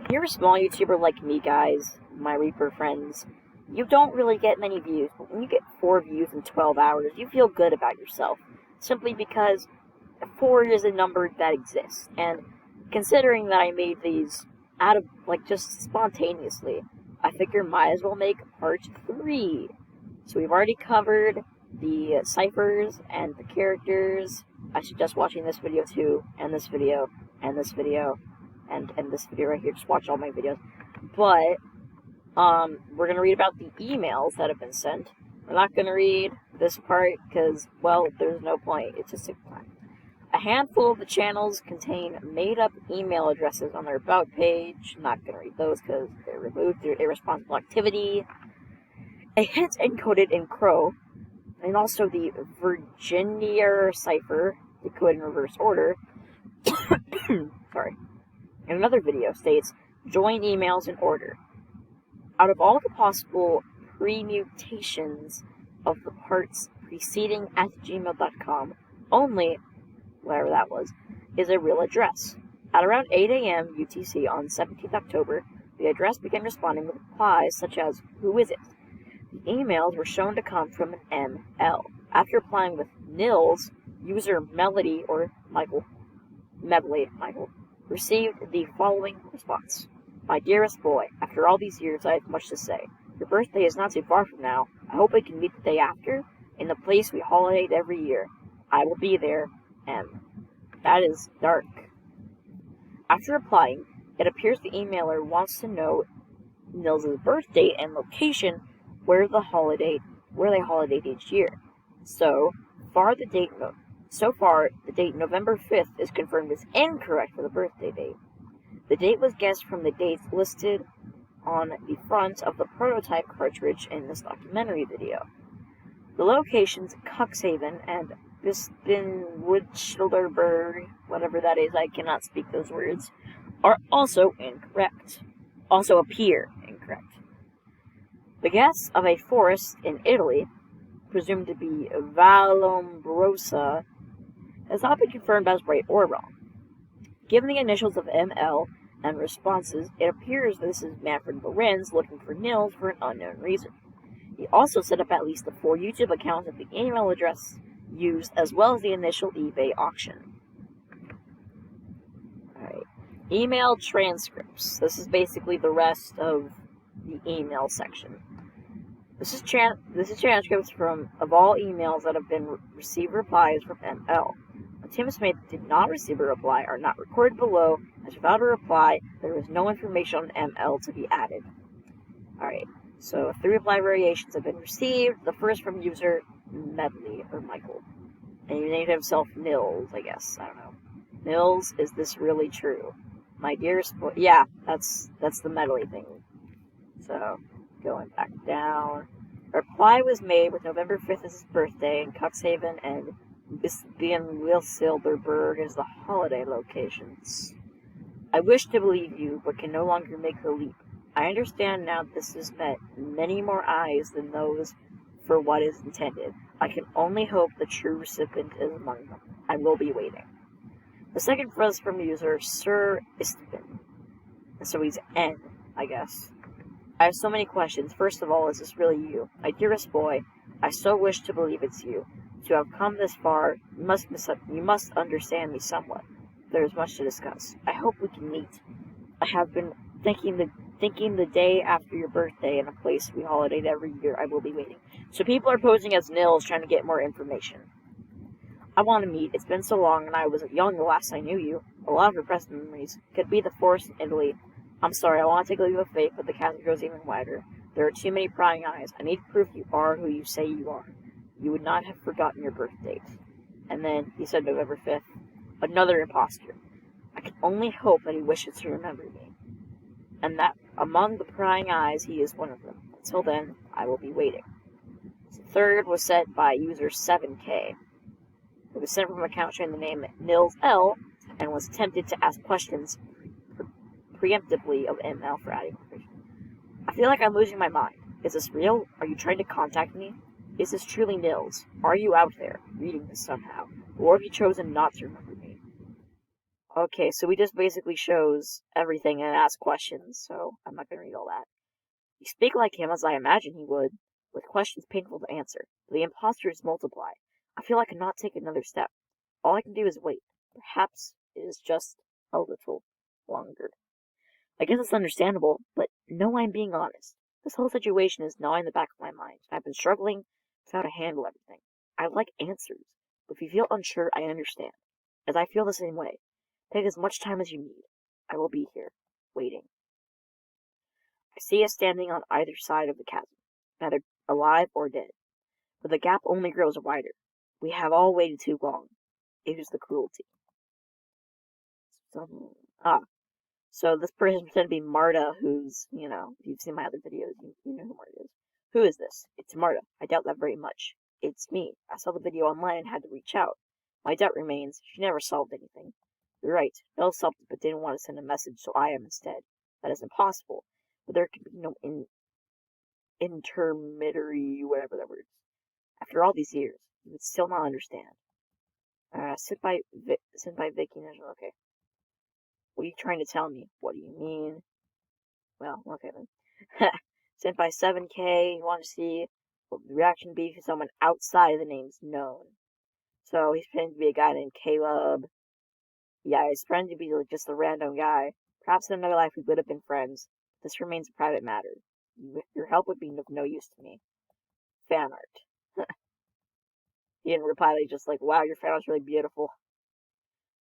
you're a small YouTuber like me, guys, my Reaper friends, you don't really get many views, but when you get 4 views in 12 hours, you feel good about yourself, simply because 4 is a number that exists, and considering that I made these out of, just spontaneously, I figure might as well make part 3. So we've already covered the ciphers and the characters. I suggest watching this video too, and this video, and this video, and this video right here. Just watch all my videos. But, we're going to read about the emails that have been sent. We're not going to read this part because, well, there's no point. It's just a handful of the channels contain made-up email addresses on their About page. Not going to read those because they're removed through irresponsible activity. A hint encoded in Crow, and also the Virginia cipher, decoded in reverse order. Sorry. In another video states, join emails in order. Out of all the possible permutations of the parts preceding @gmail.com, only, whatever that was, is a real address. At around 8 a.m. UTC on 17th October, the address began responding with replies such as, who is it? The emails were shown to come from an ML. After replying with nils, user Melody or Michael received the following response. My dearest boy, after all these years I have much to say. Your birthday is not too far from now. I hope we can meet the day after, in the place we holidayed every year. I will be there, M. That is dark. After replying, it appears the emailer wants to know Nils' birth date and location where they holidayed each year. So far, the date November 5th is confirmed as incorrect for the birthday date. The date was guessed from the dates listed on the front of the prototype cartridge in this documentary video. The locations Cuxhaven and Bispinwoodschilderberg, whatever that is, I cannot speak those words, are also incorrect. Also appear incorrect. The guess of a forest in Italy, presumed to be Vallombrosa, has not been confirmed as right or wrong. Given the initials of ML and responses, it appears this is Manfred Lorenz looking for Nils for an unknown reason. He also set up at least the 4 YouTube accounts of the email address used, as well as the initial eBay auction. Alright. Email transcripts. This is basically the rest of the email section. This is transcripts of all emails that have been received replies from ML. Attempts Smith did not receive a reply are not recorded below, as without a reply, there is no information on ML to be added. Alright, so 3 reply variations have been received. The first from user Medley, or Michael. And he named himself Nils, I guess. I don't know. Nils, is this really true? My dearest boy. Yeah, that's the Medley thing. So, going back down. A reply was made with November 5th as his birthday, and Cuxhaven and Bispinwoodschilderberg as the holiday locations. I wish to believe you, but can no longer make the leap. I understand now that this has met many more eyes than those for what is intended. I can only hope the true recipient is among them. I will be waiting. The second was from user Sir Istvan. So he's N, I guess. I have so many questions. First of all, is this really you? My dearest boy, I so wish to believe it's you. To have come this far, you must understand me somewhat. There is much to discuss. I hope we can meet. I have been thinking the day after your birthday in a place we holidayed every year. I will be waiting. So people are posing as Nils, trying to get more information. I want to meet. It's been so long, and I was young the last I knew you. A lot of repressed memories. Could be the forest in Italy. I'm sorry, I want to take a leap of faith, but the chasm goes even wider. There are too many prying eyes. I need proof you are who you say you are. You would not have forgotten your birth date. And then he said November 5th. Another imposter. I can only hope that he wishes to remember me. And that among the prying eyes, he is one of them. Until then, I will be waiting. The third was sent by user 7K. It was sent from an account showing the name Nils L, and was attempted to ask questions preemptively of ML for adding information. I feel like I'm losing my mind. Is this real? Are you trying to contact me? Is this truly Nils? Are you out there, reading this somehow? Or have you chosen not to remember me? Okay, so he just basically shows everything and asks questions, so I'm not gonna read all that. You speak like him as I imagine he would, with questions painful to answer. The imposters multiply. I feel I cannot take another step. All I can do is wait. Perhaps it is just a little longer. I guess it's understandable, but no, I'm being honest. This whole situation is gnawing the back of my mind. I've been struggling with how to handle everything. I like answers, but if you feel unsure, I understand, as I feel the same way. Take as much time as you need. I will be here, waiting. I see us standing on either side of the chasm, neither alive or dead, but the gap only grows wider. We have all waited too long. It is the cruelty. So this person pretended to be Marta, who's, if you've seen my other videos, you know who Marta is. Who is this? It's Marta. I doubt that very much. It's me. I saw the video online and had to reach out. My doubt remains. She never solved anything. You're right. Mel solved it but didn't want to send a message, so I am instead. That is impossible. But there can be no intermediary, whatever that word is. After all these years, you would still not understand. Sent by Vicky. Okay. What are you trying to tell me? What do you mean? Well, okay then. Sent by 7K. You want to see what the reaction be for someone outside of the names known. So he's pretending to be a guy named Caleb. Yeah, he's pretending to be like just a random guy. Perhaps in another life we would have been friends. This remains a private matter. Your help would be of no use to me. Fan art. He didn't reply. He's just like, wow, your fan art's really beautiful.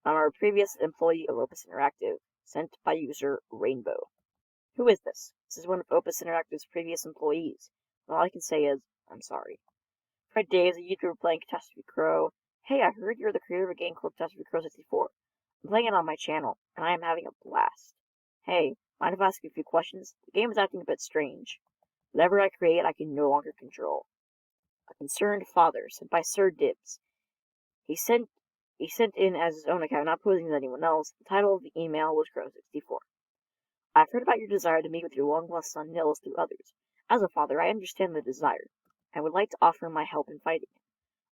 I'm our previous employee of Opus Interactive. Sent by user Rainbow. Who is this? This is one of Opus Interactive's previous employees. All I can say is, I'm sorry. Fred Daves, a YouTuber playing Catastrophe Crow. Hey, I heard you're the creator of a game called Catastrophe Crow 64. I'm playing it on my channel, and I am having a blast. Hey, mind if I ask you a few questions? The game is acting a bit strange. Whatever I create, I can no longer control. A concerned father, sent by Sir Dibs. He sent in as his own account, not posing as anyone else. The title of the email was Crow 64. I've heard about your desire to meet with your long-lost son Nils through others. As a father, I understand the desire. I would like to offer my help in fighting him.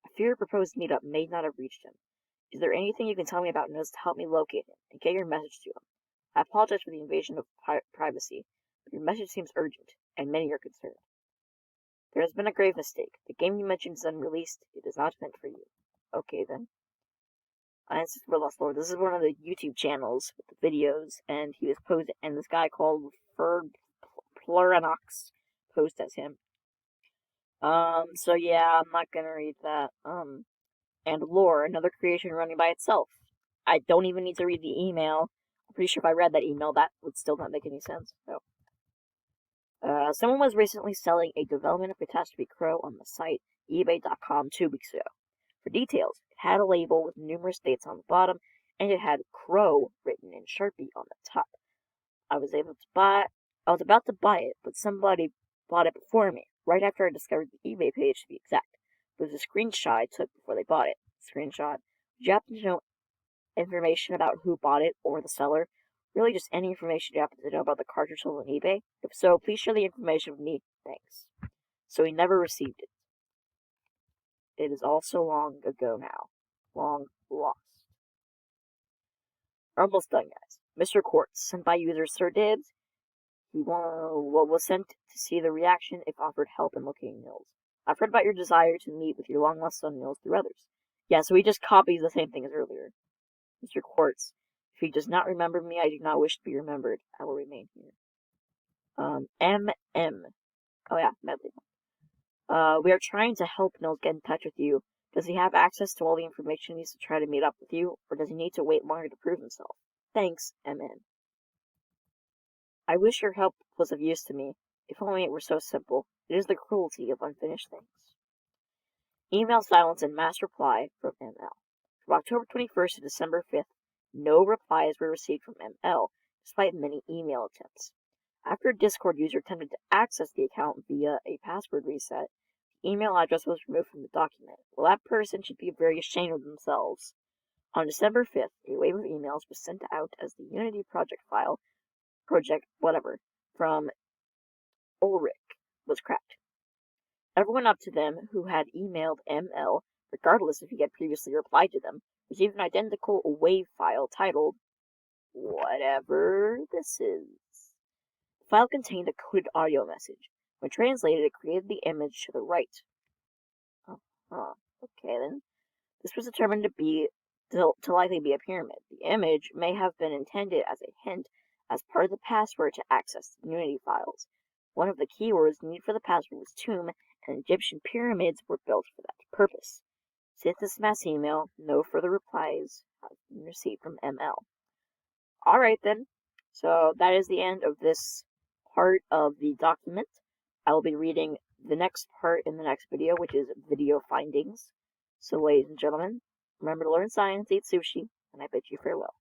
I fear your proposed meetup may not have reached him. Is there anything you can tell me about Nils to help me locate him and get your message to him? I apologize for the invasion of privacy, but your message seems urgent, and many are concerned. There has been a grave mistake. The game you mentioned is unreleased. It is not meant for you. Okay, then. Ancestor Lost Lord. This is one of the YouTube channels with the videos, and he was posed, and this guy called Pluranox posed as him. So yeah, I'm not gonna read that. And Lore, another creation running by itself. I don't even need to read the email. I'm pretty sure if I read that email, that would still not make any sense. So. Someone was recently selling a development of Catastrophe Crow on the site ebay.com 2 weeks ago. For details, it had a label with numerous dates on the bottom, and it had Crow written in Sharpie on the top. I was about to buy it, but somebody bought it before me, right after I discovered the eBay page to be exact. It was a screenshot I took before they bought it. Screenshot. Did you happen to know information about who bought it or the seller? Really just any information you happen to know about the cartridge sold on eBay? If so, please share the information with me. Thanks. So he never received it. It is all so long ago now. Long lost. We're almost done, guys. Mr. Quartz, sent by user Sir Dibs. He was sent to see the reaction if offered help in locating Nils. I've heard about your desire to meet with your long-lost son Nils through others. Yeah, so he just copies the same thing as earlier. Mr. Quartz, if he does not remember me, I do not wish to be remembered. I will remain here. M.M. Oh yeah, Medley. We are trying to help Nils get in touch with you. Does he have access to all the information he needs to try to meet up with you, or does he need to wait longer to prove himself? Thanks, M.N. I wish your help was of use to me. If only it were so simple. It is the cruelty of unfinished things. Email silence and mass reply from ML. From October 21st to December 5th, no replies were received from ML, despite many email attempts. After a Discord user attempted to access the account via a password reset, the email address was removed from the document. Well, that person should be very ashamed of themselves. On December 5th, a wave of emails was sent out as the Unity project file, from Ulrich was cracked. Everyone up to them who had emailed ML, regardless if he had previously replied to them, received an identical WAV file titled whatever this is. The file contained a coded audio message. When translated, it created the image to the right. Okay then. This was determined to likely be a pyramid. The image may have been intended as a hint as part of the password to access the Unity files. One of the keywords needed for the password was tomb, and Egyptian pyramids were built for that purpose. Since this mass email, no further replies have been received from ML. Alright then, so that is the end of this part of the document. I will be reading the next part in the next video, which is video findings. So ladies and gentlemen, remember to learn science, eat sushi, and I bid you farewell.